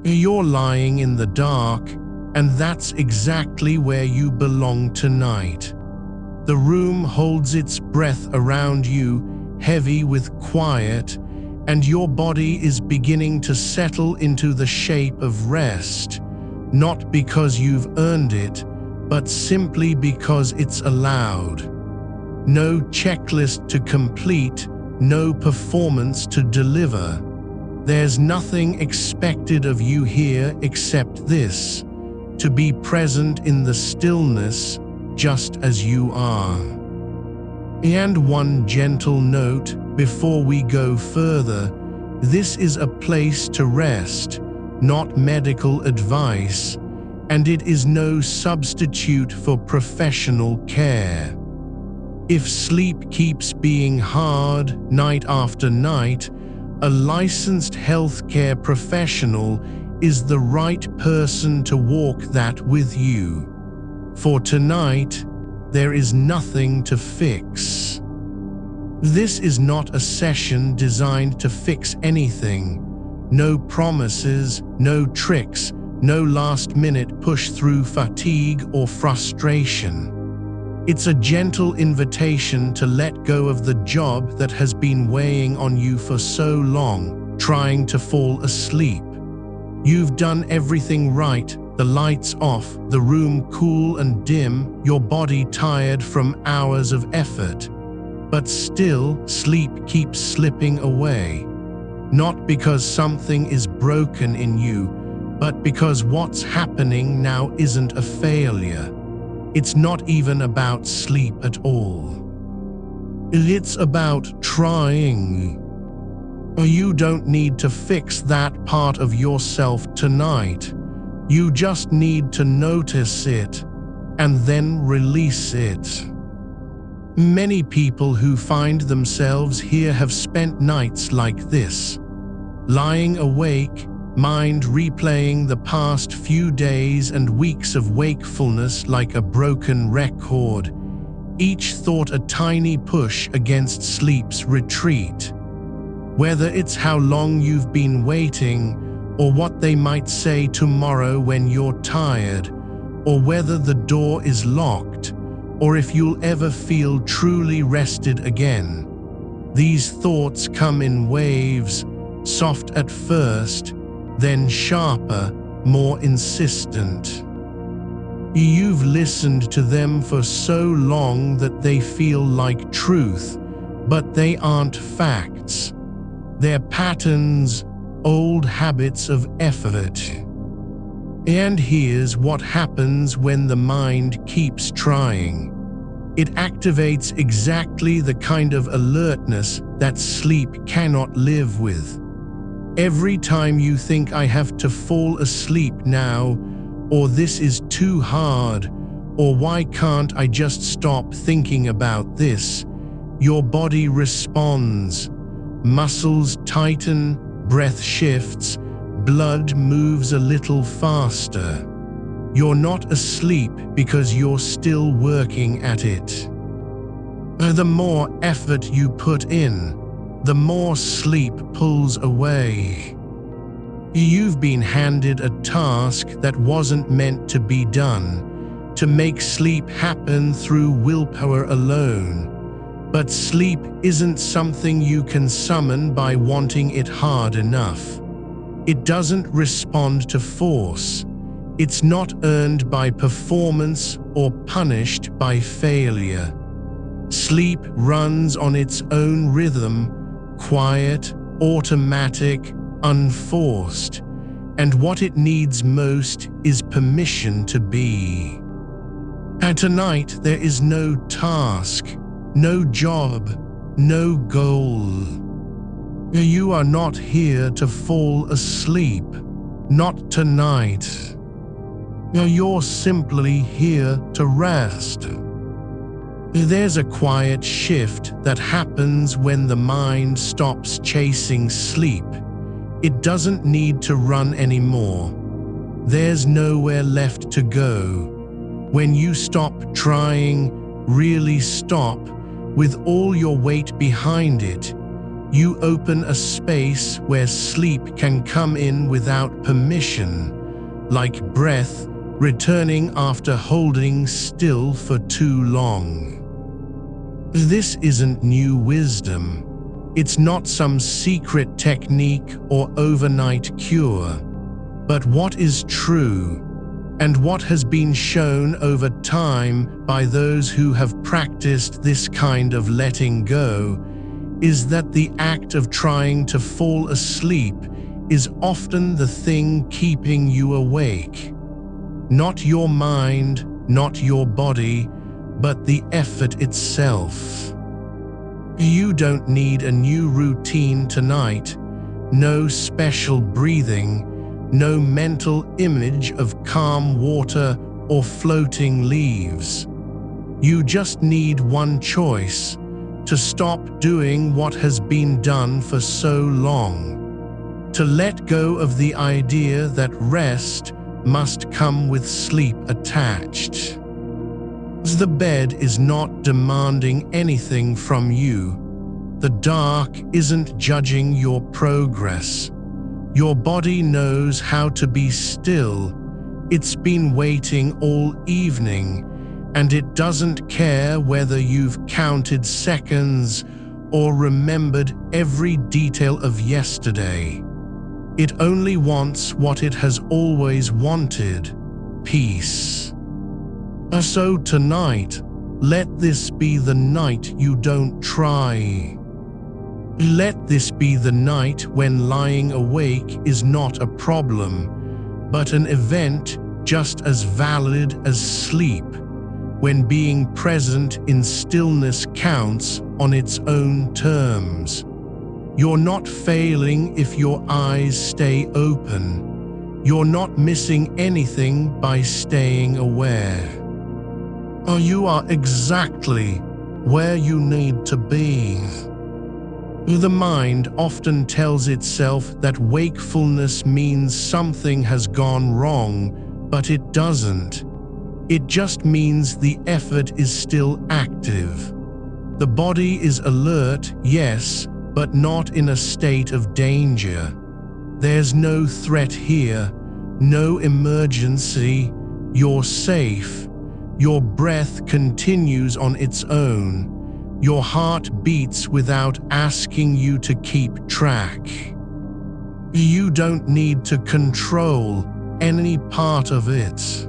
You're lying in the dark, and that's exactly where you belong tonight. The room holds its breath around you, heavy with quiet, and your body is beginning to settle into the shape of rest, not because you've earned it, but simply because it's allowed. No checklist to complete, no performance to deliver. There's nothing expected of you here except this: to be present in the stillness just as you are. And one gentle note before we go further: this is a place to rest, not medical advice, and it is no substitute for professional care. If sleep keeps being hard night after night, a licensed healthcare professional is the right person to walk that with you. For tonight, there is nothing to fix. This is not a session designed to fix anything. No promises, no tricks, no last-minute push-through fatigue or frustration. It's a gentle invitation to let go of the job that has been weighing on you for so long, trying to fall asleep. You've done everything right, the lights off, the room cool and dim, your body tired from hours of effort. But still, sleep keeps slipping away. Not because something is broken in you, but because what's happening now isn't a failure. It's not even about sleep at all. It's about trying. You don't need to fix that part of yourself tonight. You just need to notice it and then release it. Many people who find themselves here have spent nights like this, lying awake, mind replaying the past few days and weeks of wakefulness like a broken record, each thought a tiny push against sleep's retreat. Whether it's how long you've been waiting, or what they might say tomorrow when you're tired, or whether the door is locked, or if you'll ever feel truly rested again. These thoughts come in waves, soft at first, then sharper, more insistent. You've listened to them for so long that they feel like truth, but they aren't facts. They're patterns, old habits of effort. And here's what happens when the mind keeps trying. It activates exactly the kind of alertness that sleep cannot live with. Every time you think I have to fall asleep now, or this is too hard, or why can't I just stop thinking about this, your body responds. Muscles tighten, breath shifts, blood moves a little faster. You're not asleep because you're still working at it. The more effort you put in, the more sleep pulls away. You've been handed a task that wasn't meant to be done, to make sleep happen through willpower alone. But sleep isn't something you can summon by wanting it hard enough. It doesn't respond to force. It's not earned by performance or punished by failure. Sleep runs on its own rhythm, quiet, automatic, unforced, and what it needs most is permission to be. And tonight there is no task, no job, no goal. You are not here to fall asleep, not tonight. You're simply here to rest. There's a quiet shift that happens when the mind stops chasing sleep. It doesn't need to run anymore. There's nowhere left to go. When you stop trying, really stop, with all your weight behind it, You open a space where sleep can come in without permission, like breath returning after holding still for too long. This isn't new wisdom. It's not some secret technique or overnight cure, but what is true, and what has been shown over time by those who have practiced this kind of letting go, is that the act of trying to fall asleep is often the thing keeping you awake. Not your mind, not your body, but the effort itself. You don't need a new routine tonight, no special breathing, no mental image of calm water or floating leaves. You just need one choice: to stop doing what has been done for so long. To let go of the idea that rest must come with sleep attached. The bed is not demanding anything from you. The dark isn't judging your progress. Your body knows how to be still. It's been waiting all evening, and it doesn't care whether you've counted seconds or remembered every detail of yesterday. It only wants what it has always wanted: peace. So tonight, let this be the night you don't try. Let this be the night when lying awake is not a problem, but an event just as valid as sleep, when being present in stillness counts on its own terms. You're not failing if your eyes stay open. You're not missing anything by staying aware. You are exactly where you need to be. The mind often tells itself that wakefulness means something has gone wrong, but it doesn't. It just means the effort is still active. The body is alert, yes, but not in a state of danger. There's no threat here, no emergency. You're safe. Your breath continues on its own. Your heart beats without asking you to keep track. You don't need to control any part of it.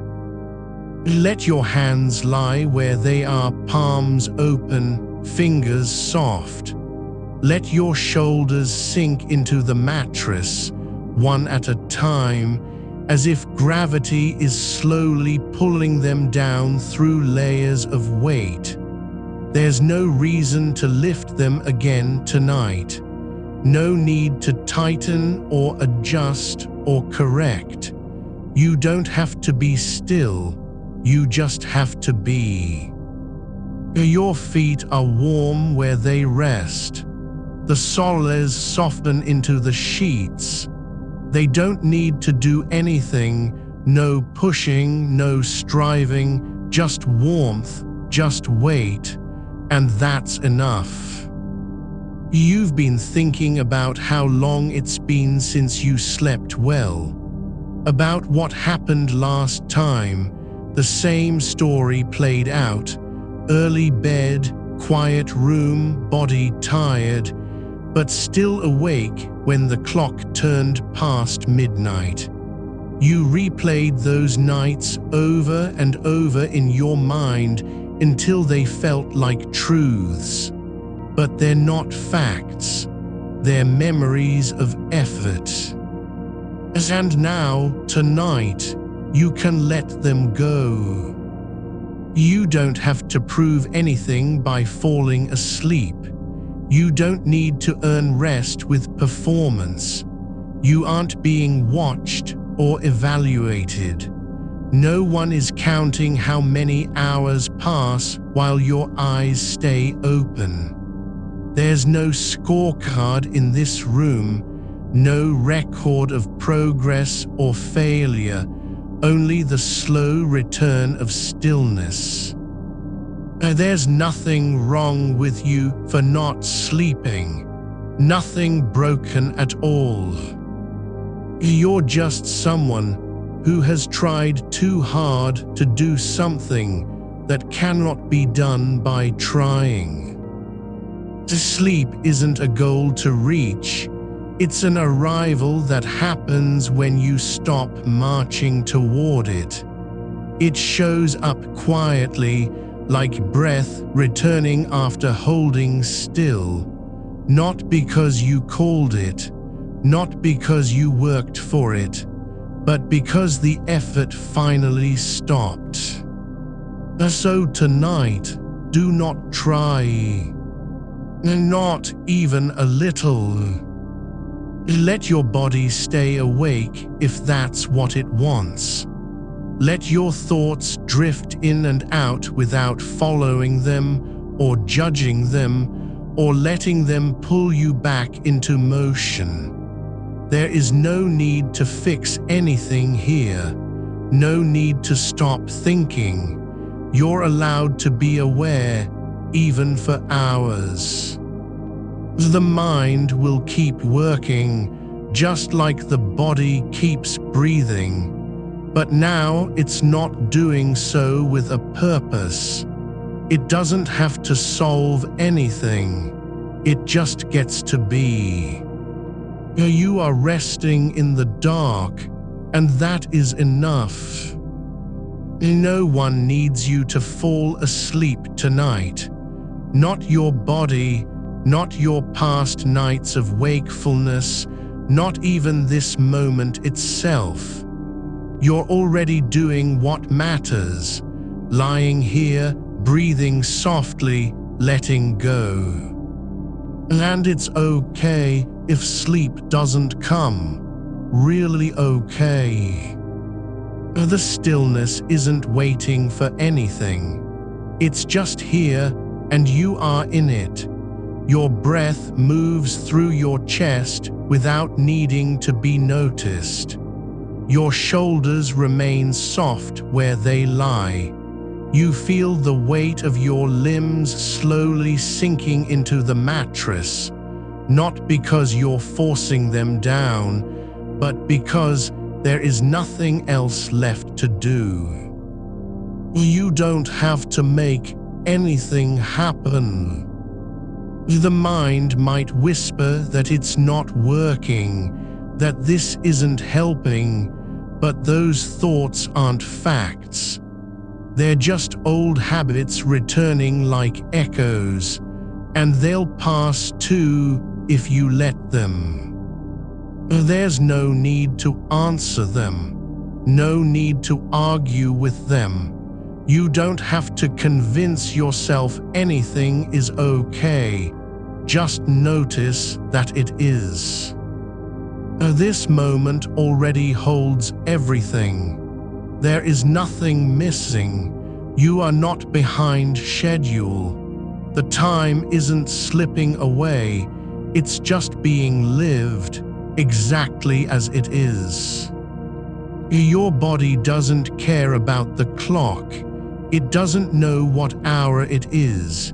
Let your hands lie where they are, palms open, fingers soft. Let your shoulders sink into the mattress, one at a time, as if gravity is slowly pulling them down through layers of weight. There's no reason to lift them again tonight. No need to tighten or adjust or correct. You don't have to be still. You just have to be. Your feet are warm where they rest. The soles soften into the sheets. They don't need to do anything, no pushing, no striving, just warmth, just weight, and that's enough. You've been thinking about how long it's been since you slept well, about what happened last time. The same story played out: early bed, quiet room, body tired, but still awake when the clock turned past midnight. You replayed those nights over and over in your mind until they felt like truths. But they're not facts. They're memories of effort. And now, tonight, you can let them go. You don't have to prove anything by falling asleep. You don't need to earn rest with performance. You aren't being watched or evaluated. No one is counting how many hours pass while your eyes stay open. There's no scorecard in this room, no record of progress or failure, only the slow return of stillness. There's nothing wrong with you for not sleeping. Nothing broken at all. You're just someone who has tried too hard to do something that cannot be done by trying. Sleep isn't a goal to reach. It's an arrival that happens when you stop marching toward it. It shows up quietly, like breath returning after holding still. Not because you called it, not because you worked for it, but because the effort finally stopped. So tonight, do not try. Not even a little. Let your body stay awake if that's what it wants. Let your thoughts drift in and out without following them or judging them or letting them pull you back into motion. There is no need to fix anything here, no need to stop thinking. You're allowed to be aware, even for hours. The mind will keep working, just like the body keeps breathing. But now it's not doing so with a purpose. It doesn't have to solve anything. It just gets to be. You are resting in the dark, and that is enough. No one needs you to fall asleep tonight. Not your body, not your past nights of wakefulness, not even this moment itself. You're already doing what matters, lying here, breathing softly, letting go. And it's okay if sleep doesn't come. Really okay. The stillness isn't waiting for anything. It's just here, and you are in it. Your breath moves through your chest without needing to be noticed. Your shoulders remain soft where they lie. You feel the weight of your limbs slowly sinking into the mattress, not because you're forcing them down, but because there is nothing else left to do. You don't have to make anything happen. The mind might whisper that it's not working, that this isn't helping, but those thoughts aren't facts. They're just old habits returning like echoes, and they'll pass too if you let them. There's no need to answer them, no need to argue with them. You don't have to convince yourself anything is okay. Just notice that it is. This moment already holds everything. There is nothing missing. You are not behind schedule. The time isn't slipping away. It's just being lived exactly as it is. Your body doesn't care about the clock. It doesn't know what hour it is.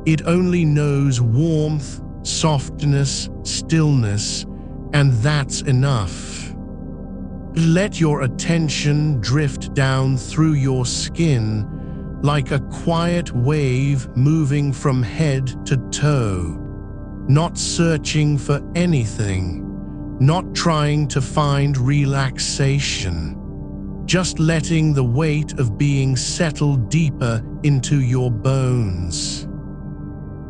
It only knows warmth, softness, stillness, and that's enough. Let your attention drift down through your skin like a quiet wave moving from head to toe, not searching for anything, not trying to find relaxation, just letting the weight of being settle deeper into your bones.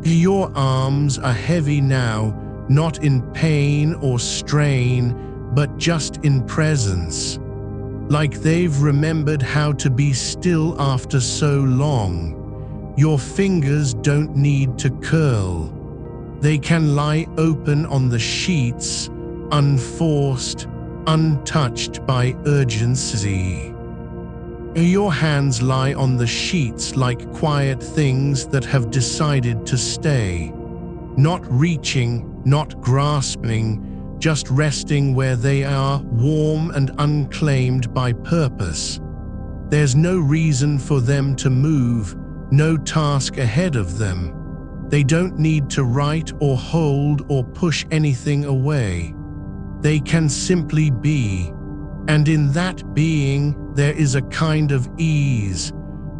Your arms are heavy now, not in pain or strain, but just in presence, like they've remembered how to be still after so long. Your fingers don't need to curl. They can lie open on the sheets, unforced, untouched by urgency. Your hands lie on the sheets like quiet things that have decided to stay, not reaching, not grasping, just resting where they are, warm and unclaimed by purpose. There's no reason for them to move, no task ahead of them. They don't need to write or hold or push anything away. They can simply be. And in that being, there is a kind of ease,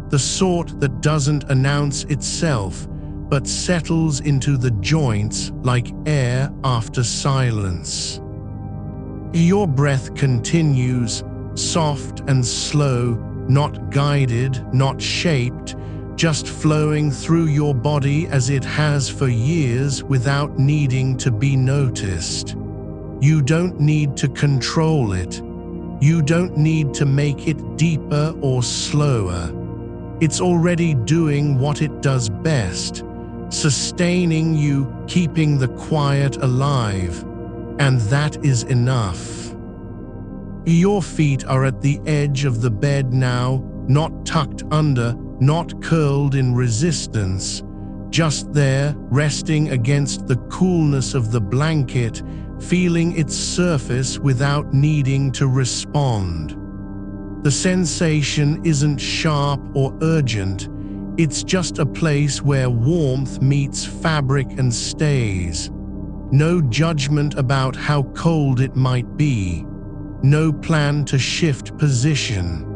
the sort that doesn't announce itself, but settles into the joints like air after silence. Your breath continues, soft and slow, not guided, not shaped, just flowing through your body as it has for years without needing to be noticed. You don't need to control it. You don't need to make it deeper or slower. It's already doing what it does best, sustaining you, keeping the quiet alive, and that is enough. Your feet are at the edge of the bed now, not tucked under, not curled in resistance, just there, resting against the coolness of the blanket, feeling its surface without needing to respond. The sensation isn't sharp or urgent, it's just a place where warmth meets fabric and stays. No judgment about how cold it might be, no plan to shift position.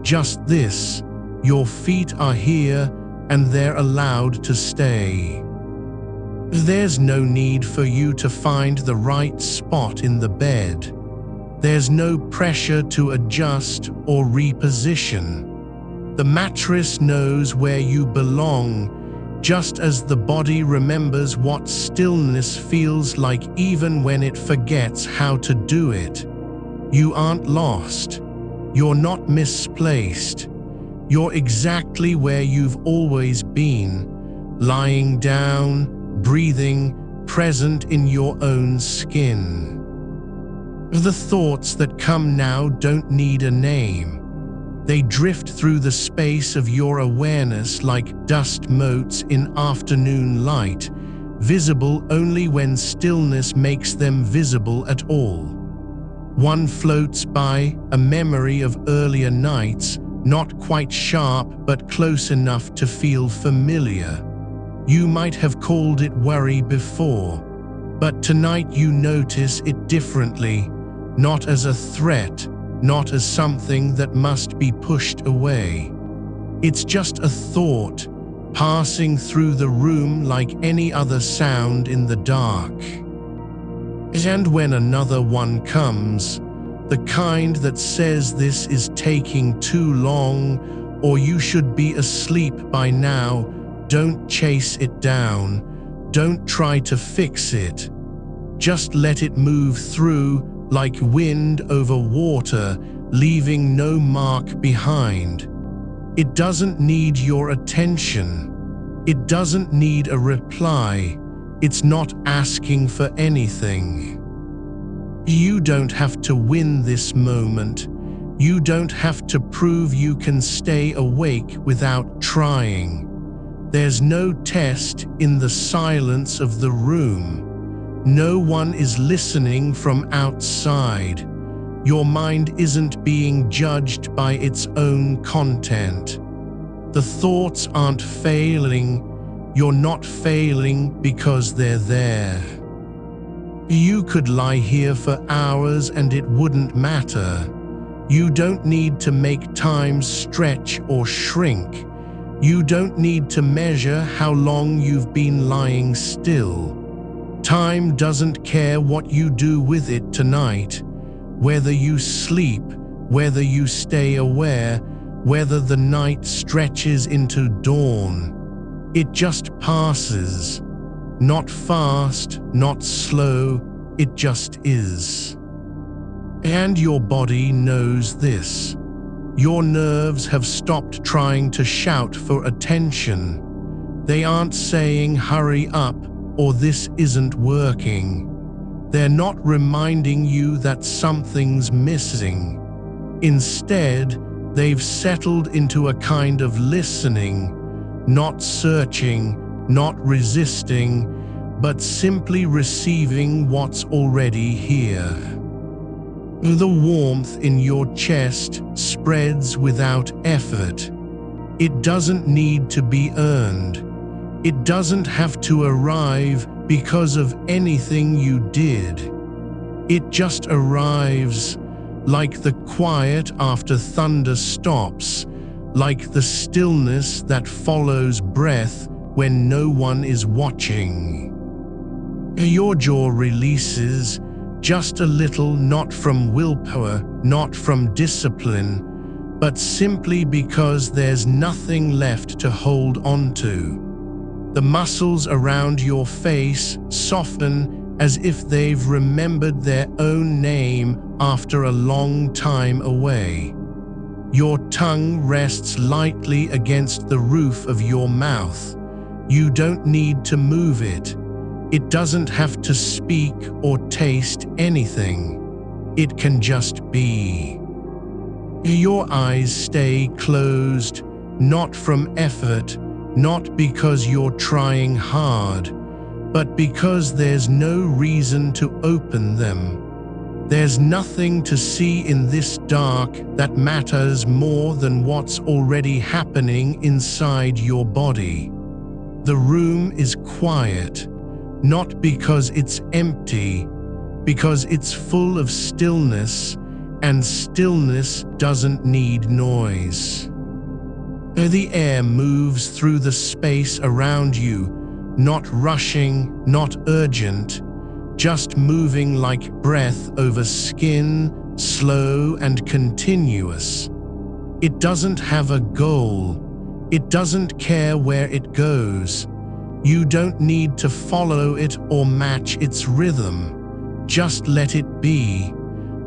Just this, your feet are here and they're allowed to stay. There's no need for you to find the right spot in the bed. There's no pressure to adjust or reposition. The mattress knows where you belong, just as the body remembers what stillness feels like even when it forgets how to do it. You aren't lost. You're not misplaced. You're exactly where you've always been, lying down, breathing, present in your own skin. The thoughts that come now don't need a name. They drift through the space of your awareness like dust motes in afternoon light, visible only when stillness makes them visible at all. One floats by, a memory of earlier nights, not quite sharp but close enough to feel familiar. You might have called it worry before, but tonight you notice it differently, not as a threat, not as something that must be pushed away. It's just a thought, passing through the room like any other sound in the dark. And when another one comes, the kind that says this is taking too long, or you should be asleep by now, don't chase it down, don't try to fix it. Just let it move through like wind over water, leaving no mark behind. It doesn't need your attention. It doesn't need a reply. It's not asking for anything. You don't have to win this moment. You don't have to prove you can stay awake without trying. There's no test in the silence of the room. No one is listening from outside. Your mind isn't being judged by its own content. The thoughts aren't failing. You're not failing because they're there. You could lie here for hours and it wouldn't matter. You don't need to make time stretch or shrink. You don't need to measure how long you've been lying still. Time doesn't care what you do with it tonight. Whether you sleep, whether you stay aware, whether the night stretches into dawn. It just passes. Not fast, not slow, it just is. And your body knows this. Your nerves have stopped trying to shout for attention. They aren't saying hurry up or this isn't working. They're not reminding you that something's missing. Instead, they've settled into a kind of listening, not searching, not resisting, but simply receiving what's already here. The warmth in your chest spreads without effort. It doesn't need to be earned. It doesn't have to arrive because of anything you did. It just arrives, like the quiet after thunder stops, like the stillness that follows breath when no one is watching. Your jaw releases just a little, not from willpower, not from discipline, but simply because there's nothing left to hold on to. The muscles around your face soften as if they've remembered their own name after a long time away. Your tongue rests lightly against the roof of your mouth. You don't need to move it. It doesn't have to speak or taste anything. It can just be. Your eyes stay closed, not from effort, not because you're trying hard, but because there's no reason to open them. There's nothing to see in this dark that matters more than what's already happening inside your body. The room is quiet, not because it's empty, because it's full of stillness, and stillness doesn't need noise. The air moves through the space around you, not rushing, not urgent, just moving like breath over skin, slow and continuous. It doesn't have a goal. It doesn't care where it goes. You don't need to follow it or match its rhythm. Just let it be.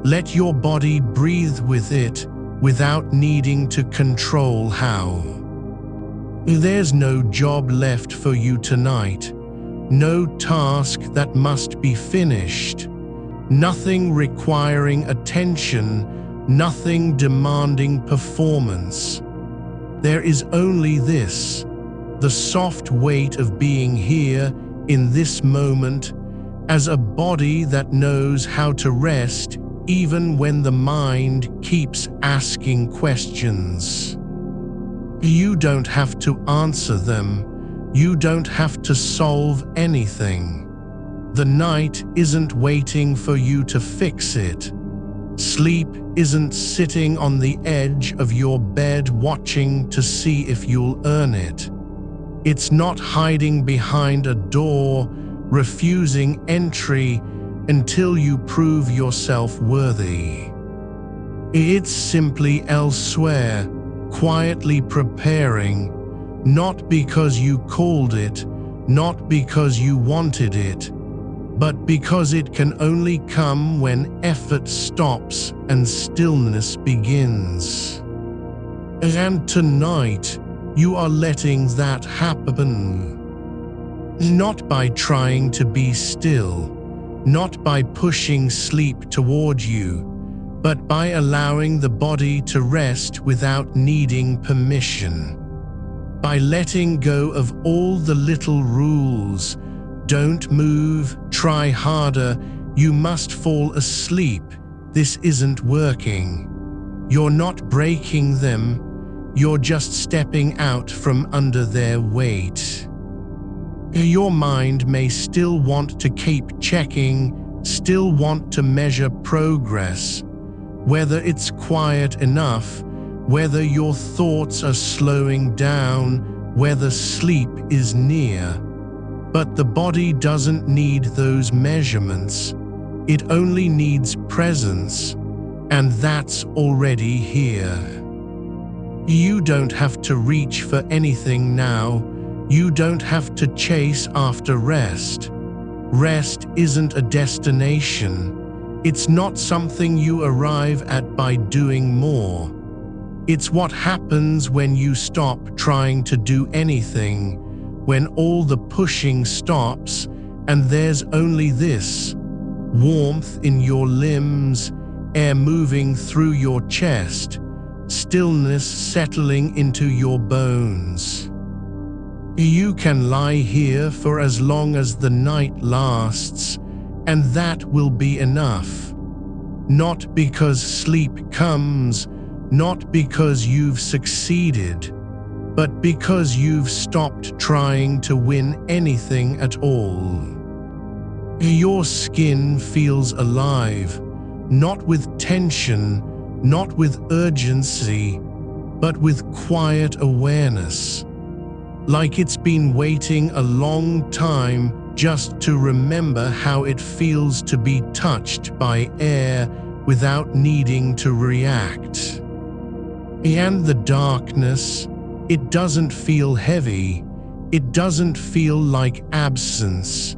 Let your body breathe with it without needing to control how. There's no job left for you tonight. No task that must be finished. Nothing requiring attention, nothing demanding performance. There is only this, the soft weight of being here in this moment, as a body that knows how to rest even when the mind keeps asking questions. You don't have to answer them. You don't have to solve anything. The night isn't waiting for you to fix it. Sleep isn't sitting on the edge of your bed watching to see if you'll earn it. It's not hiding behind a door, refusing entry until you prove yourself worthy. It's simply elsewhere, quietly preparing, not because you called it, not because you wanted it, but because it can only come when effort stops and stillness begins. And tonight, you are letting that happen. Not by trying to be still, not by pushing sleep toward you, but by allowing the body to rest without needing permission. By letting go of all the little rules, don't move, try harder, you must fall asleep, this isn't working. You're not breaking them, you're just stepping out from under their weight. Your mind may still want to keep checking, still want to measure progress, whether it's quiet enough, whether your thoughts are slowing down, whether sleep is near. But the body doesn't need those measurements. It only needs presence, and that's already here. You don't have to reach for anything now. You don't have to chase after rest. Rest isn't a destination. It's not something you arrive at by doing more. It's what happens when you stop trying to do anything, when all the pushing stops and there's only this, warmth in your limbs, air moving through your chest, stillness settling into your bones. You can lie here for as long as the night lasts, and that will be enough. Not because sleep comes, not because you've succeeded, but because you've stopped trying to win anything at all. Your skin feels alive, not with tension, not with urgency, but with quiet awareness, like it's been waiting a long time just to remember how it feels to be touched by air without needing to react. And the darkness, it doesn't feel heavy, it doesn't feel like absence.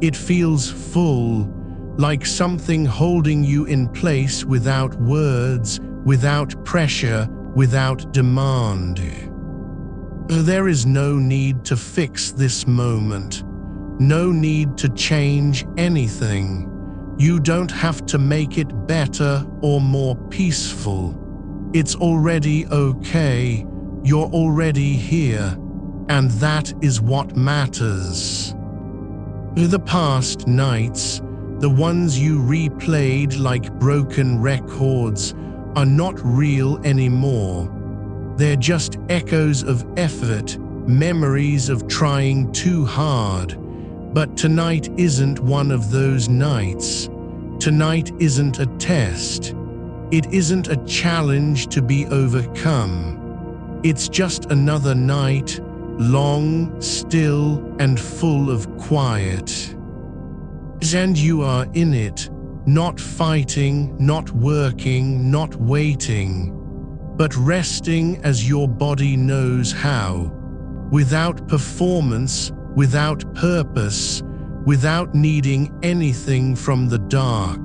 It feels full, like something holding you in place without words, without pressure, without demand. There is no need to fix this moment, no need to change anything. You don't have to make it better or more peaceful. It's already okay, you're already here, and that is what matters. The past nights, the ones you replayed like broken records, are not real anymore. They're just echoes of effort, memories of trying too hard. But tonight isn't one of those nights. Tonight isn't a test. It isn't a challenge to be overcome. It's just another night, long, still, and full of quiet. And you are in it, not fighting, not working, not waiting, but resting as your body knows how, without performance, without purpose, without needing anything from the dark.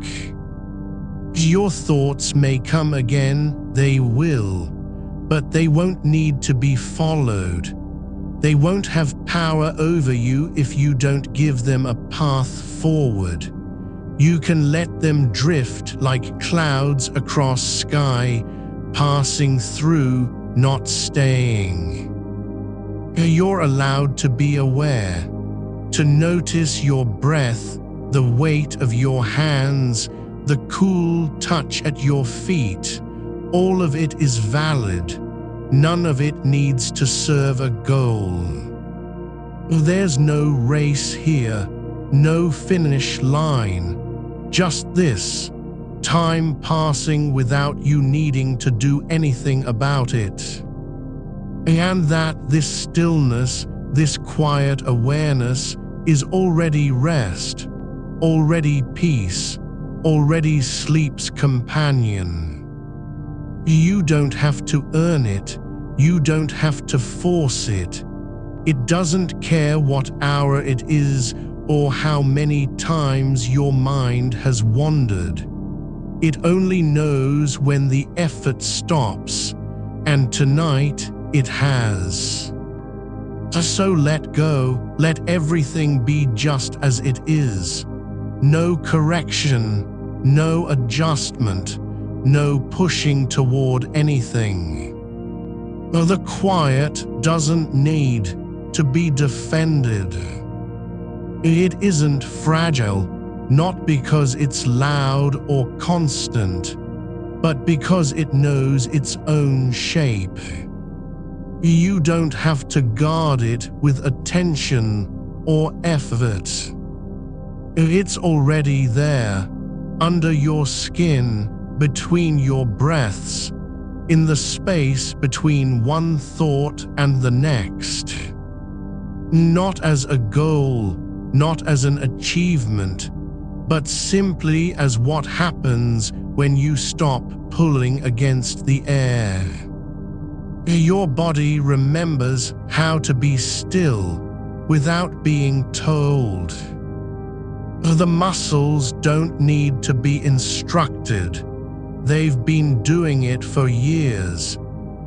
Your thoughts may come again, they will, but they won't need to be followed. They won't have power over you if you don't give them a path forward. You can let them drift like clouds across sky, passing through, not staying. You're allowed to be aware, to notice your breath, the weight of your hands, the cool touch at your feet. All of it is valid. None of it needs to serve a goal. There's no race here, no finish line. Just this, time passing without you needing to do anything about it. And that this stillness, this quiet awareness is already rest, already peace, already sleep's companion. You don't have to earn it, you don't have to force it. It doesn't care what hour it is or how many times your mind has wandered. It only knows when the effort stops, and tonight it has. So let go, let everything be just as it is. No correction, no adjustment, no pushing toward anything. The quiet doesn't need to be defended. It isn't fragile, not because it's loud or constant, but because it knows its own shape. You don't have to guard it with attention or effort. It's already there, under your skin, between your breaths, in the space between one thought and the next. Not as a goal, not as an achievement, but simply as what happens when you stop pulling against the air. Your body remembers how to be still without being told. The muscles don't need to be instructed. They've been doing it for years,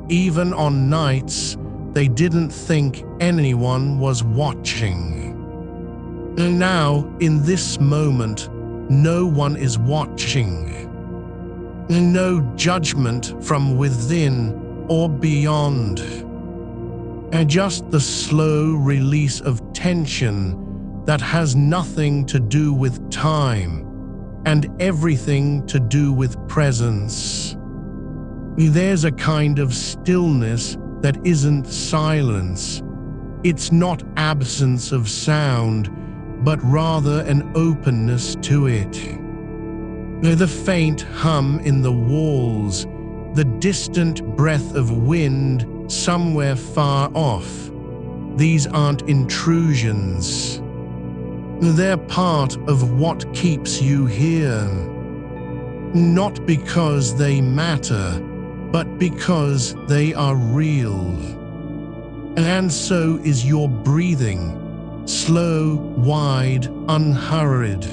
even on nights they didn't think anyone was watching. And now, in this moment, no one is watching. No judgment from within or beyond. And just the slow release of tension that has nothing to do with time and everything to do with presence. There's a kind of stillness that isn't silence. It's not absence of sound, but rather an openness to it. The faint hum in the walls, the distant breath of wind somewhere far off. These aren't intrusions. They're part of what keeps you here. Not because they matter, but because they are real. And so is your breathing, slow, wide, unhurried.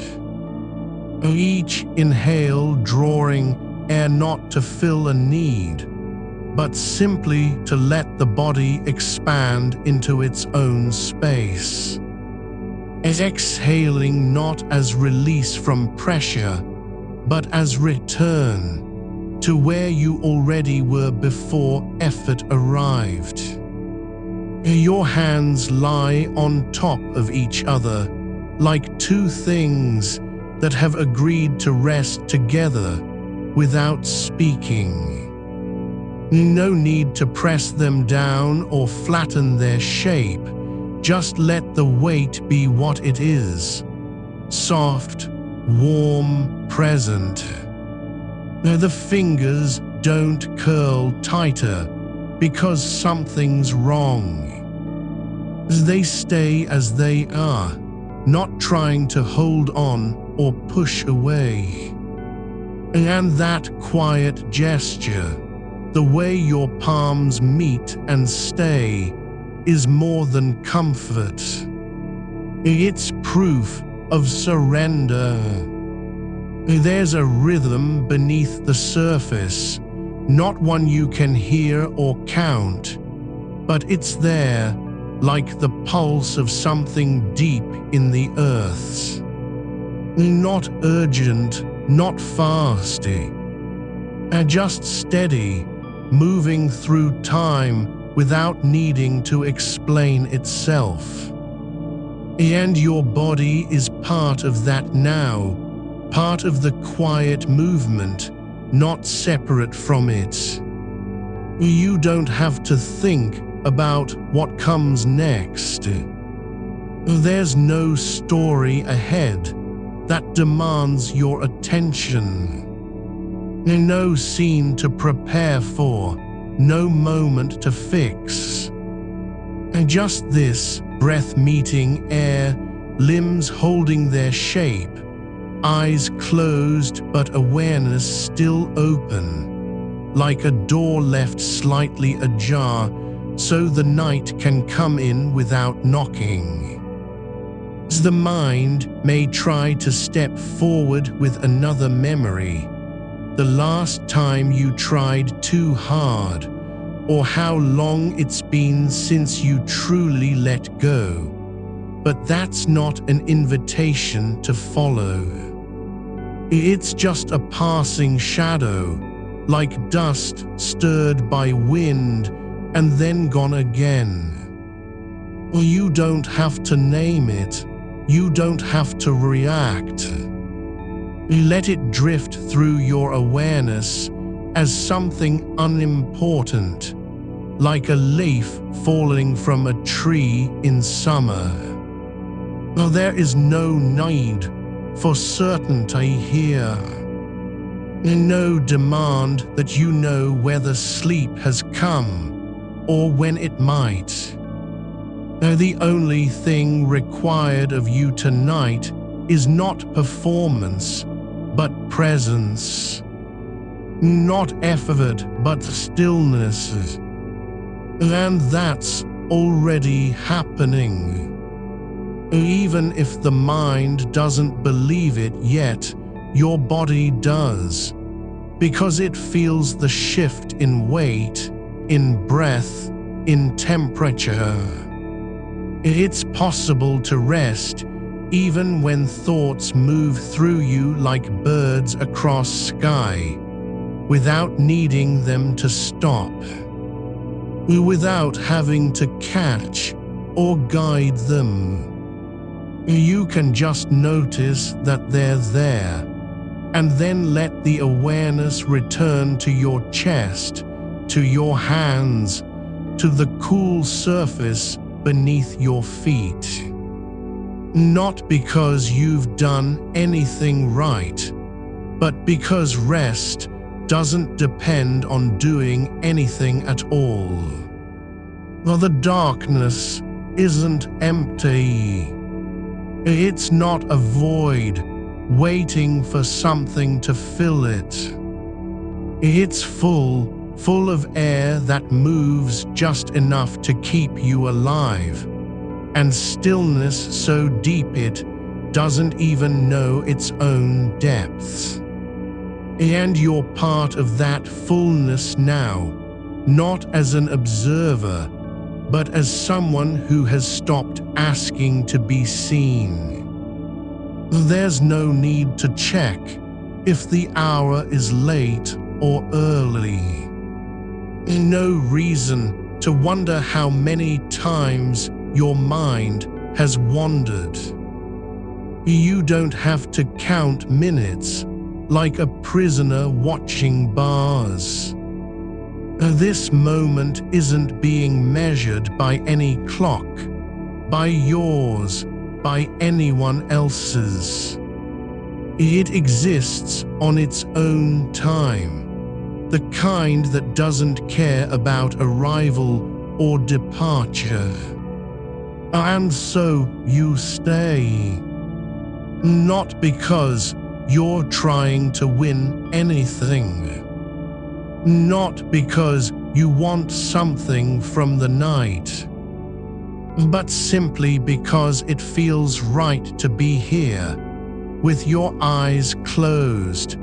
Each inhale drawing air not to fill a need, but simply to let the body expand into its own space. Exhaling not as release from pressure, but as return to where you already were before effort arrived. Your hands lie on top of each other like two things that have agreed to rest together without speaking. No need to press them down or flatten their shape. Just let the weight be what it is. Soft, warm, present. The fingers don't curl tighter because something's wrong. They stay as they are, not trying to hold on or push away. And that quiet gesture, the way your palms meet and stay, is more than comfort. It's proof of surrender. There's a rhythm beneath the surface, not one you can hear or count, but it's there, like the pulse of something deep in the earth. Not urgent, not fast, just steady, moving through time without needing to explain itself. And your body is part of that now, part of the quiet movement, not separate from it. You don't have to think about what comes next. There's no story ahead that demands your attention. No scene to prepare for, no moment to fix. Just this breath meeting air, limbs holding their shape, eyes closed but awareness still open, like a door left slightly ajar so the night can come in without knocking. The mind may try to step forward with another memory, the last time you tried too hard, or how long it's been since you truly let go. But that's not an invitation to follow. It's just a passing shadow, like dust stirred by wind and then gone again. You don't have to name it. You don't have to react. Let it drift through your awareness as something unimportant, like a leaf falling from a tree in summer. There is no need for certainty here. No demand that you know whether sleep has come or when it might. The only thing required of you tonight is not performance, but presence. Not effort, but stillness. And that's already happening. Even if the mind doesn't believe it yet, your body does, because it feels the shift in weight, in breath, in temperature. It's possible to rest even when thoughts move through you like birds across sky, without needing them to stop, without having to catch or guide them. You can just notice that they're there, and then let the awareness return to your chest, to your hands, to the cool surface beneath your feet. Not because you've done anything right, but because rest doesn't depend on doing anything at all. Well, the darkness isn't empty. It's not a void waiting for something to fill it. It's full of air that moves just enough to keep you alive, and stillness so deep it doesn't even know its own depths. And you're part of that fullness now, not as an observer, but as someone who has stopped asking to be seen. There's no need to check if the hour is late or early. No reason to wonder how many times your mind has wandered. You don't have to count minutes like a prisoner watching bars. This moment isn't being measured by any clock, by yours, by anyone else's. It exists on its own time, the kind that doesn't care about arrival or departure. And so you stay, not because you're trying to win anything, not because you want something from the night, but simply because it feels right to be here, with your eyes closed,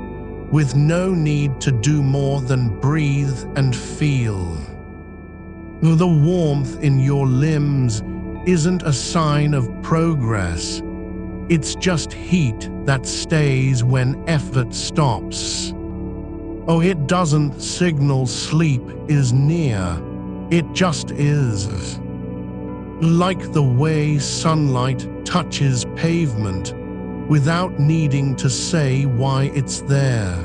with no need to do more than breathe and feel. The warmth in your limbs isn't a sign of progress. It's just heat that stays when effort stops. Oh, it doesn't signal sleep is near. It just is. Like the way sunlight touches pavement without needing to say why it's there.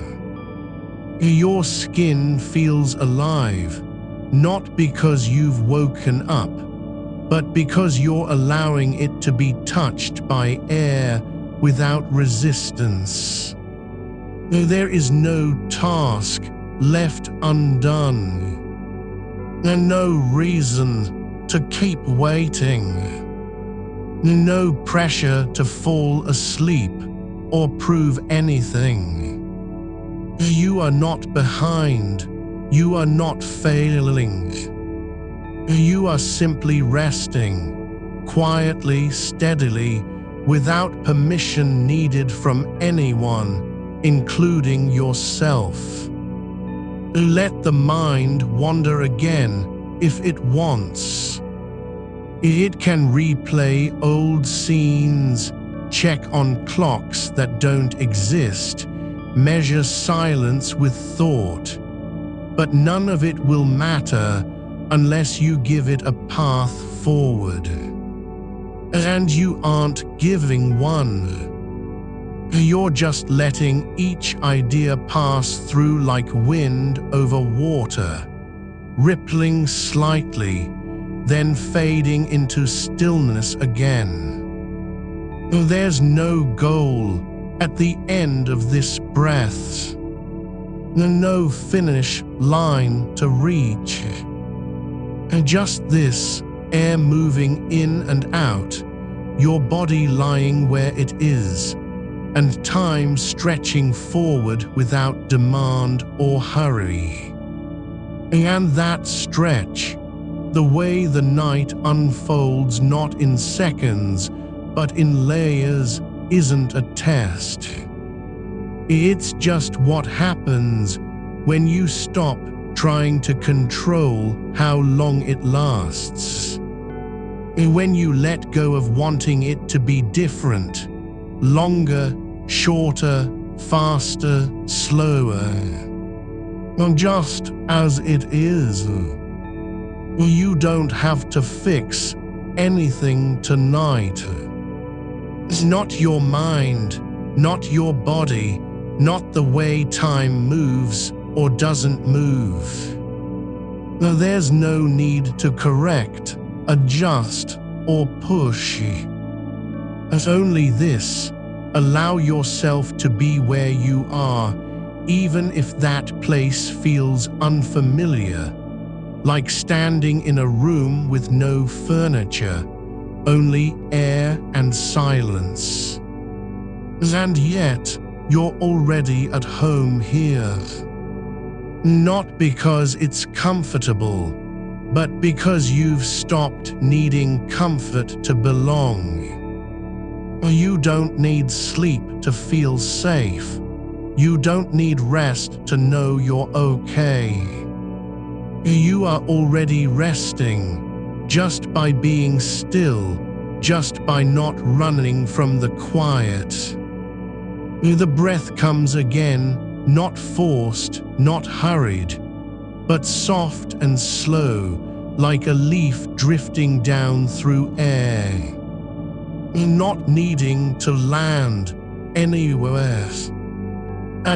Your skin feels alive, not because you've woken up, but because you're allowing it to be touched by air without resistance. There is no task left undone, and no reason to keep waiting. No pressure to fall asleep or prove anything. You are not behind. You are not failing. You are simply resting, quietly, steadily, without permission needed from anyone, including yourself. Let the mind wander again if it wants. It can replay old scenes, check on clocks that don't exist, measure silence with thought. But none of it will matter unless you give it a path forward. And you aren't giving one. You're just letting each idea pass through like wind over water, rippling slightly, then fading into stillness again. There's no goal at the end of this breath, no finish line to reach. Just this air moving in and out, your body lying where it is, and time stretching forward without demand or hurry. And that stretch, the way the night unfolds not in seconds, but in layers, isn't a test. It's just what happens when you stop trying to control how long it lasts. When you let go of wanting it to be different, longer, shorter, faster, slower, just as it is. You don't have to fix anything tonight. Not your mind, not your body, not the way time moves or doesn't move. There's no need to correct, adjust, or push. As only this, allow yourself to be where you are, even if that place feels unfamiliar, like standing in a room with no furniture, only air and silence. And yet, you're already at home here. Not because it's comfortable, but because you've stopped needing comfort to belong. You don't need sleep to feel safe. You don't need rest to know you're okay. You are already resting, just by being still, just by not running from the quiet. The breath comes again, not forced, not hurried, but soft and slow, like a leaf drifting down through air. Not needing to land anywhere,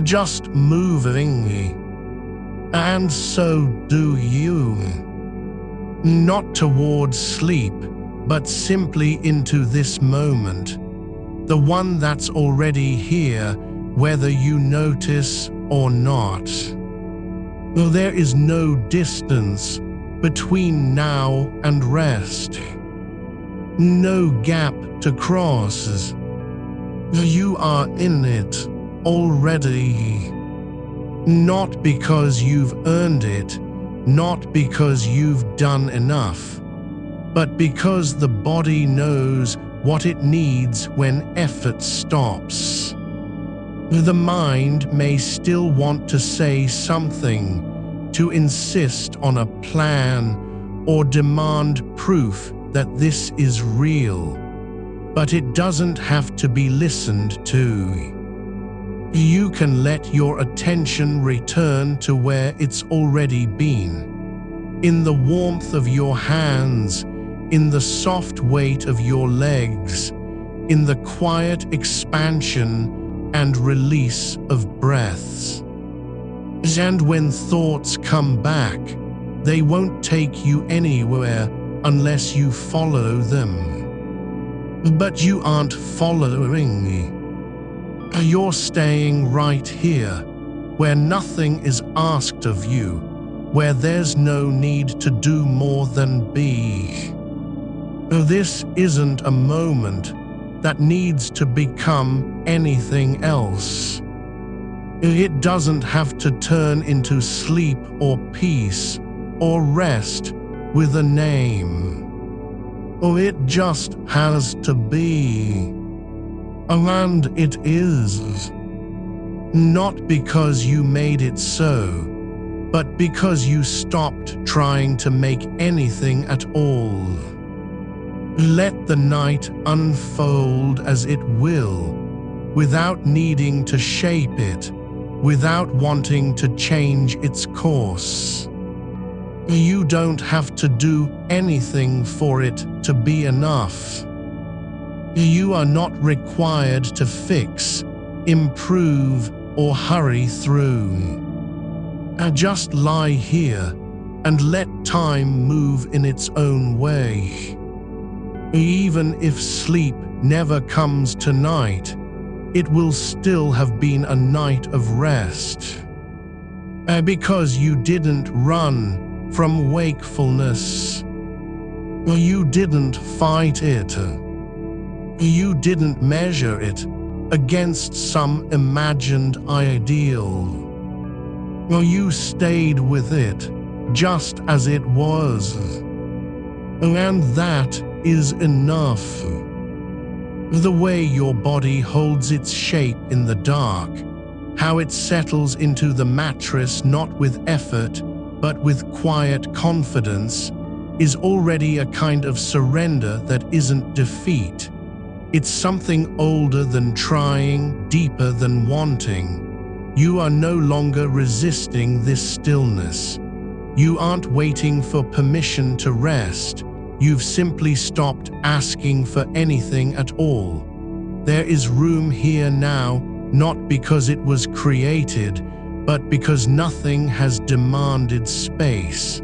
just moving. And so do you. Not towards sleep, but simply into this moment, the one that's already here, whether you notice or not. There is no distance between now and rest. No gap to cross. You are in it already. Not because you've earned it, not because you've done enough, but because the body knows what it needs when effort stops. The mind may still want to say something, to insist on a plan, or demand proof that this is real, but it doesn't have to be listened to. You can let your attention return to where it's already been, in the warmth of your hands, in the soft weight of your legs, in the quiet expansion and release of breaths. And when thoughts come back, they won't take you anywhere unless you follow them. But you aren't following. You're staying right here, where nothing is asked of you, where there's no need to do more than be. This isn't a moment that needs to become anything else. It doesn't have to turn into sleep or peace or rest with a name. It just has to be. And it is. Not because you made it so, but because you stopped trying to make anything at all. Let the night unfold as it will, without needing to shape it, without wanting to change its course. You don't have to do anything for it to be enough. You are not required to fix, improve, or hurry through. Just lie here and let time move in its own way. Even if sleep never comes tonight, it will still have been a night of rest. Because you didn't run from wakefulness. You didn't fight it. You didn't measure it against some imagined ideal. You stayed with it just as it was. And that is enough. The way your body holds its shape in the dark, how it settles into the mattress not with effort but with quiet confidence, is already a kind of surrender that isn't defeat. It's something older than trying, deeper than wanting. You are no longer resisting this stillness. You aren't waiting for permission to rest. You've simply stopped asking for anything at all. There is room here now, not because it was created, but because nothing has demanded space.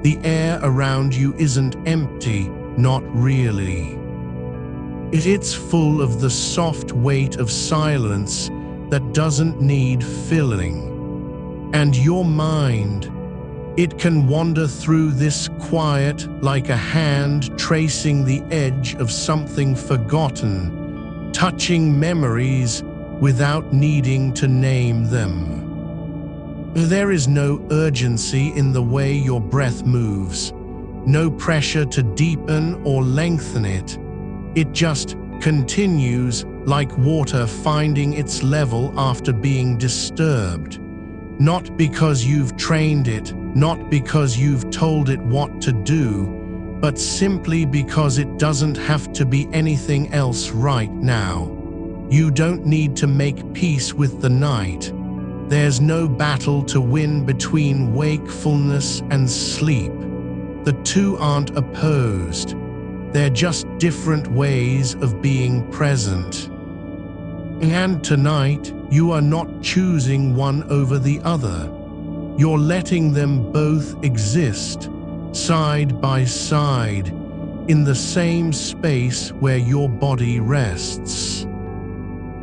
The air around you isn't empty, not really. It's full of the soft weight of silence that doesn't need filling. And your mind, it can wander through this quiet like a hand tracing the edge of something forgotten, touching memories without needing to name them. There is no urgency in the way your breath moves, no pressure to deepen or lengthen it. It just continues like water finding its level after being disturbed. Not because you've trained it, not because you've told it what to do, but simply because it doesn't have to be anything else right now. You don't need to make peace with the night. There's no battle to win between wakefulness and sleep. The two aren't opposed. They're just different ways of being present. And tonight, you are not choosing one over the other. You're letting them both exist, side by side, in the same space where your body rests.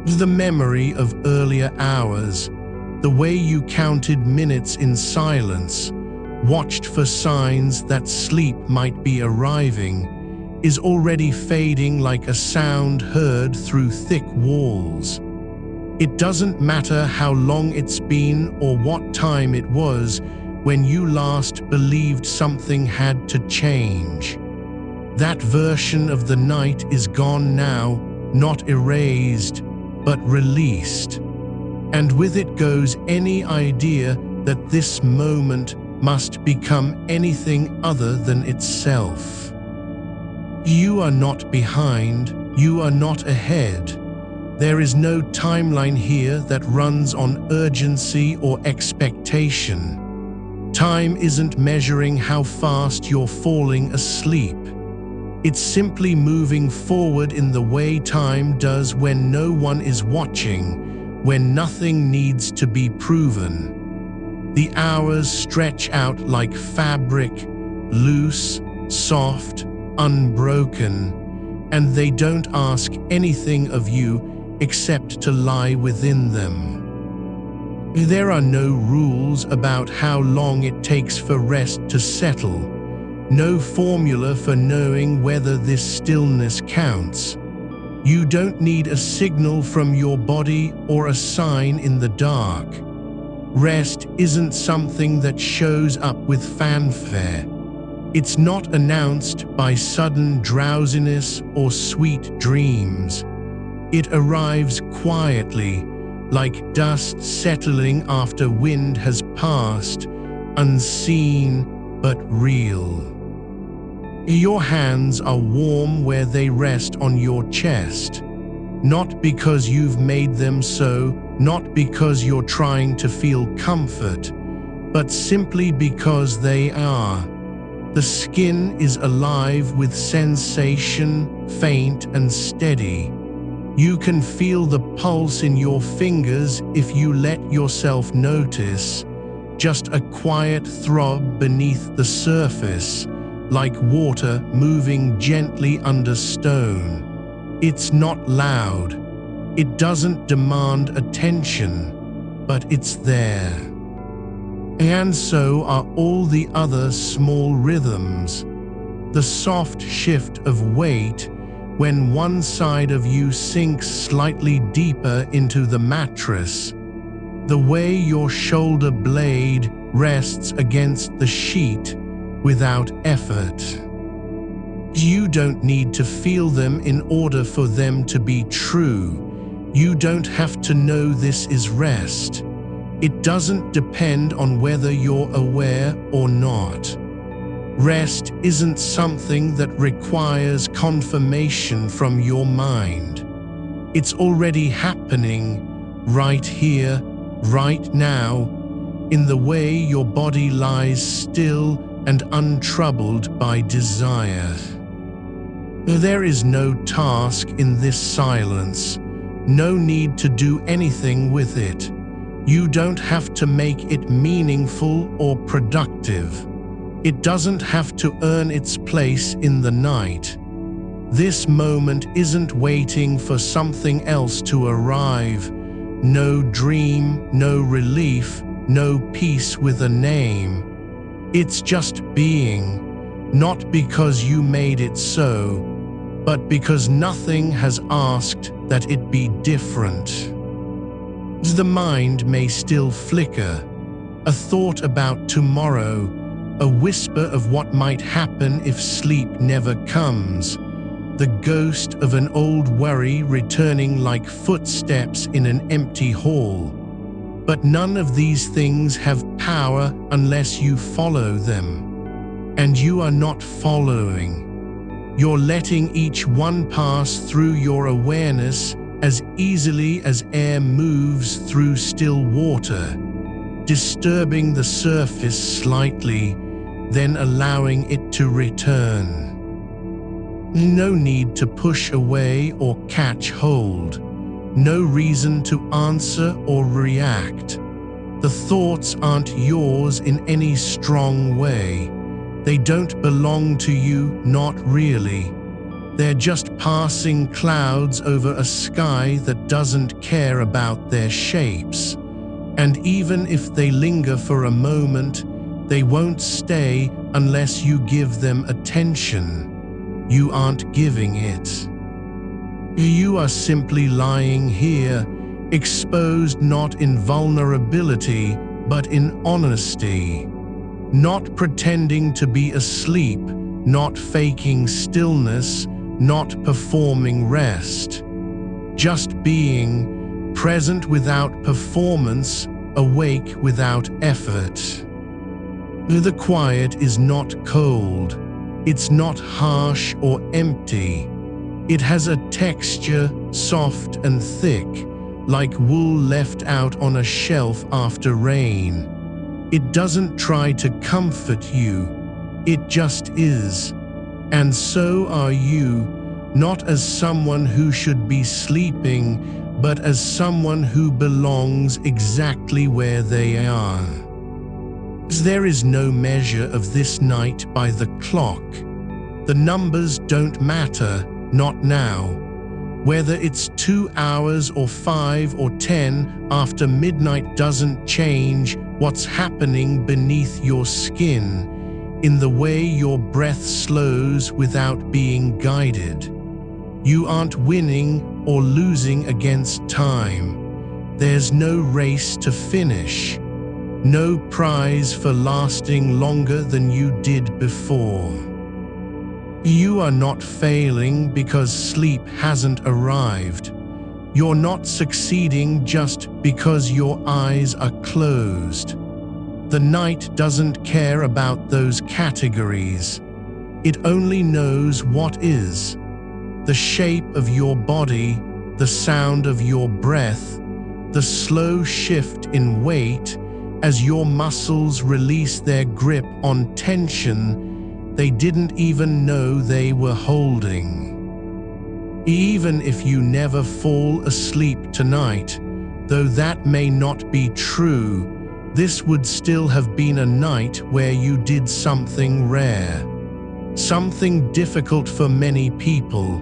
The memory of earlier hours, the way you counted minutes in silence, watched for signs that sleep might be arriving, is already fading like a sound heard through thick walls. It doesn't matter how long it's been or what time it was when you last believed something had to change. That version of the night is gone now, not erased, but released. And with it goes any idea that this moment must become anything other than itself. You are not behind, you are not ahead. There is no timeline here that runs on urgency or expectation. Time isn't measuring how fast you're falling asleep. It's simply moving forward in the way time does when no one is watching, when nothing needs to be proven. The hours stretch out like fabric, loose, soft, unbroken, and they don't ask anything of you except to lie within them. There are no rules about how long it takes for rest to settle, no formula for knowing whether this stillness counts. You don't need a signal from your body or a sign in the dark. Rest isn't something that shows up with fanfare. It's not announced by sudden drowsiness or sweet dreams. It arrives quietly, like dust settling after wind has passed, unseen but real. Your hands are warm where they rest on your chest, not because you've made them so, not because you're trying to feel comfort, but simply because they are. The skin is alive with sensation, faint and steady. You can feel the pulse in your fingers if you let yourself notice, just a quiet throb beneath the surface, like water moving gently under stone. It's not loud. It doesn't demand attention, but it's there. And so are all the other small rhythms. The soft shift of weight when one side of you sinks slightly deeper into the mattress. The way your shoulder blade rests against the sheet without effort. You don't need to feel them in order for them to be true. You don't have to know this is rest. It doesn't depend on whether you're aware or not. Rest isn't something that requires confirmation from your mind. It's already happening right here, right now, in the way your body lies still and untroubled by desire. There is no task in this silence, no need to do anything with it. You don't have to make it meaningful or productive. It doesn't have to earn its place in the night. This moment isn't waiting for something else to arrive. No dream, no relief, no peace with a name. It's just being, not because you made it so, but because nothing has asked that it be different. The mind may still flicker, a thought about tomorrow, a whisper of what might happen if sleep never comes, the ghost of an old worry returning like footsteps in an empty hall. But none of these things have power unless you follow them. And you are not following. You're letting each one pass through your awareness as easily as air moves through still water, disturbing the surface slightly, then allowing it to return. No need to push away or catch hold. No reason to answer or react. The thoughts aren't yours in any strong way. They don't belong to you, not really. They're just passing clouds over a sky that doesn't care about their shapes. And even if they linger for a moment, they won't stay unless you give them attention. You aren't giving it. You are simply lying here, exposed not in vulnerability, but in honesty. Not pretending to be asleep, not faking stillness, not performing rest. Just being, present without performance, awake without effort. The quiet is not cold. It's not harsh or empty. It has a texture, soft and thick, like wool left out on a shelf after rain. It doesn't try to comfort you. It just is. And so are you, not as someone who should be sleeping, but as someone who belongs exactly where they are. There is no measure of this night by the clock. The numbers don't matter, not now. Whether it's 2 hours or 5 or 10 after midnight doesn't change what's happening beneath your skin, in the way your breath slows without being guided. You aren't winning or losing against time. There's no race to finish. No prize for lasting longer than you did before. You are not failing because sleep hasn't arrived. You're not succeeding just because your eyes are closed. The night doesn't care about those categories. It only knows what is. The shape of your body, the sound of your breath, the slow shift in weight, as your muscles release their grip on tension they didn't even know they were holding. Even if you never fall asleep tonight, though that may not be true, this would still have been a night where you did something rare, something difficult for many people.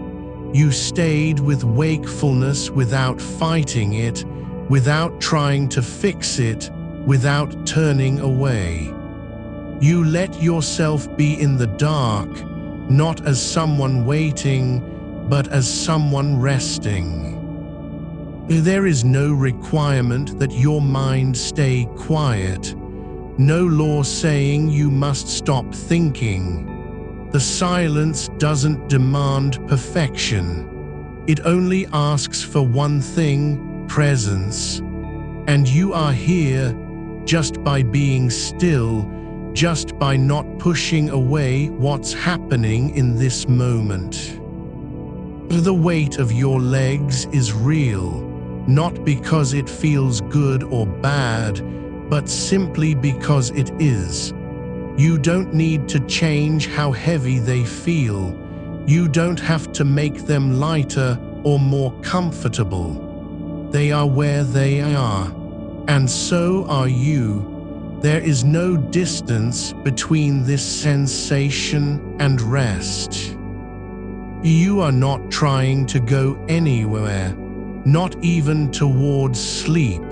You stayed with wakefulness without fighting it, without trying to fix it, without turning away. You let yourself be in the dark, not as someone waiting, but as someone resting. There is no requirement that your mind stay quiet, no law saying you must stop thinking. The silence doesn't demand perfection. It only asks for one thing, presence. And you are here just by being still, just by not pushing away what's happening in this moment. The weight of your legs is real, not because it feels good or bad, but simply because it is. You don't need to change how heavy they feel. You don't have to make them lighter or more comfortable. They are where they are, and so are you. There is no distance between this sensation and rest. You are not trying to go anywhere, not even towards sleep.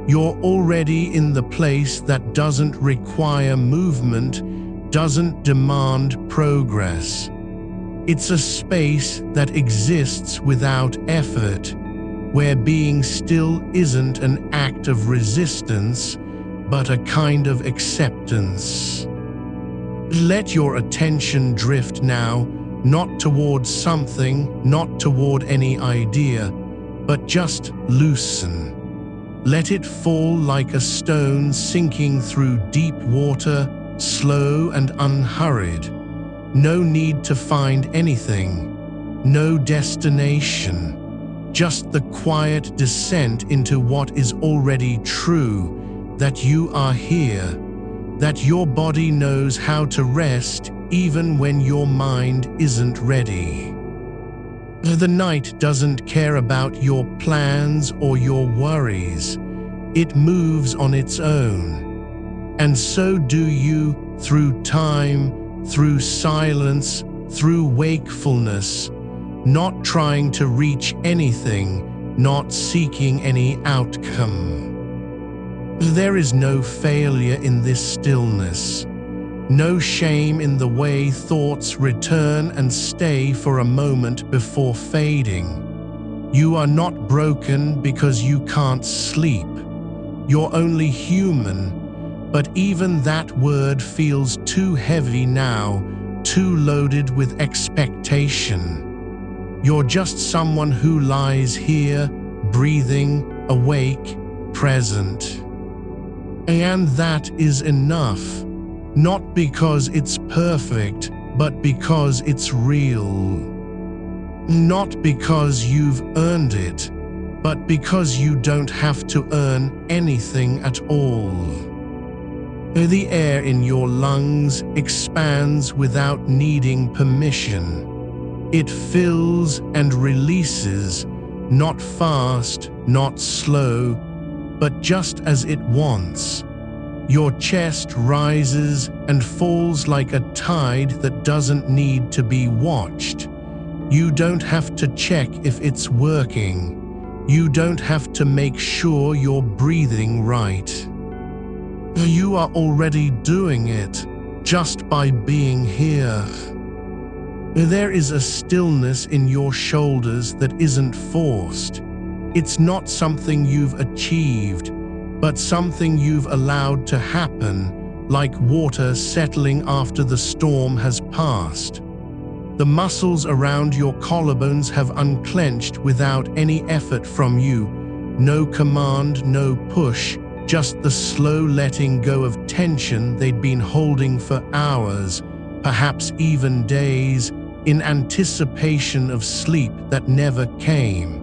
You're already in the place that doesn't require movement, doesn't demand progress. It's a space that exists without effort, where being still isn't an act of resistance, but a kind of acceptance. Let your attention drift now, not towards something, not toward any idea, but just loosen. Let it fall like a stone sinking through deep water, slow and unhurried. No need to find anything, no destination, just the quiet descent into what is already true, that you are here, that your body knows how to rest even when your mind isn't ready. The night doesn't care about your plans or your worries. It moves on its own. And so do you, through time, through silence, through wakefulness, not trying to reach anything, not seeking any outcome. There is no failure in this stillness. No shame in the way thoughts return and stay for a moment before fading. You are not broken because you can't sleep. You're only human, but even that word feels too heavy now, too loaded with expectation. You're just someone who lies here, breathing, awake, present. And that is enough. Not because it's perfect, but because it's real. Not because you've earned it, but because you don't have to earn anything at all. The air in your lungs expands without needing permission. It fills and releases, not fast, not slow, but just as it wants. Your chest rises and falls like a tide that doesn't need to be watched. You don't have to check if it's working. You don't have to make sure you're breathing right. You are already doing it, just by being here. There is a stillness in your shoulders that isn't forced. It's not something you've achieved, but something you've allowed to happen, like water settling after the storm has passed. The muscles around your collarbones have unclenched without any effort from you. No command, no push, just the slow letting go of tension they'd been holding for hours, perhaps even days, in anticipation of sleep that never came.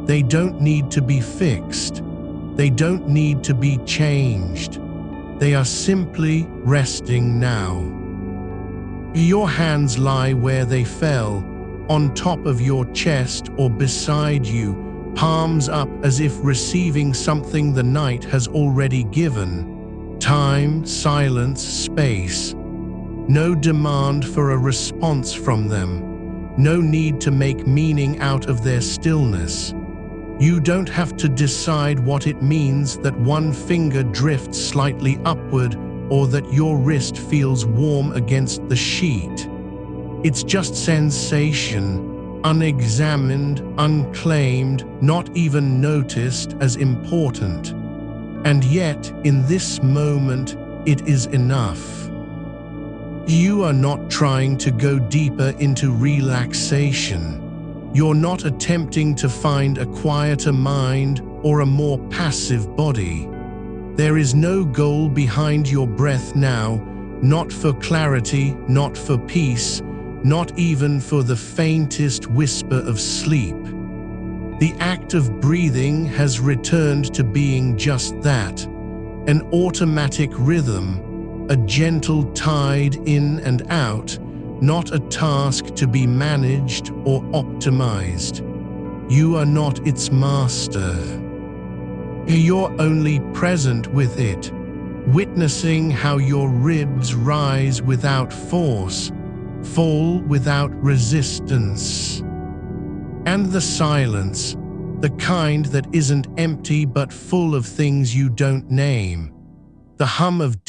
They don't need to be fixed. They don't need to be changed. They are simply resting now. Your hands lie where they fell, on top of your chest or beside you, palms up as if receiving something the night has already given. Time, silence, space. No demand for a response from them. No need to make meaning out of their stillness. You don't have to decide what it means that one finger drifts slightly upward or that your wrist feels warm against the sheet. It's just sensation, unexamined, unclaimed, not even noticed as important. And yet, in this moment, it is enough. You are not trying to go deeper into relaxation. You're not attempting to find a quieter mind or a more passive body. There is no goal behind your breath now, not for clarity, not for peace, not even for the faintest whisper of sleep. The act of breathing has returned to being just that, an automatic rhythm, a gentle tide in and out, not a task to be managed or optimized. You are not its master. You're only present with it, witnessing how your ribs rise without force, fall without resistance. And the silence, the kind that isn't empty but full of things you don't name. The hum of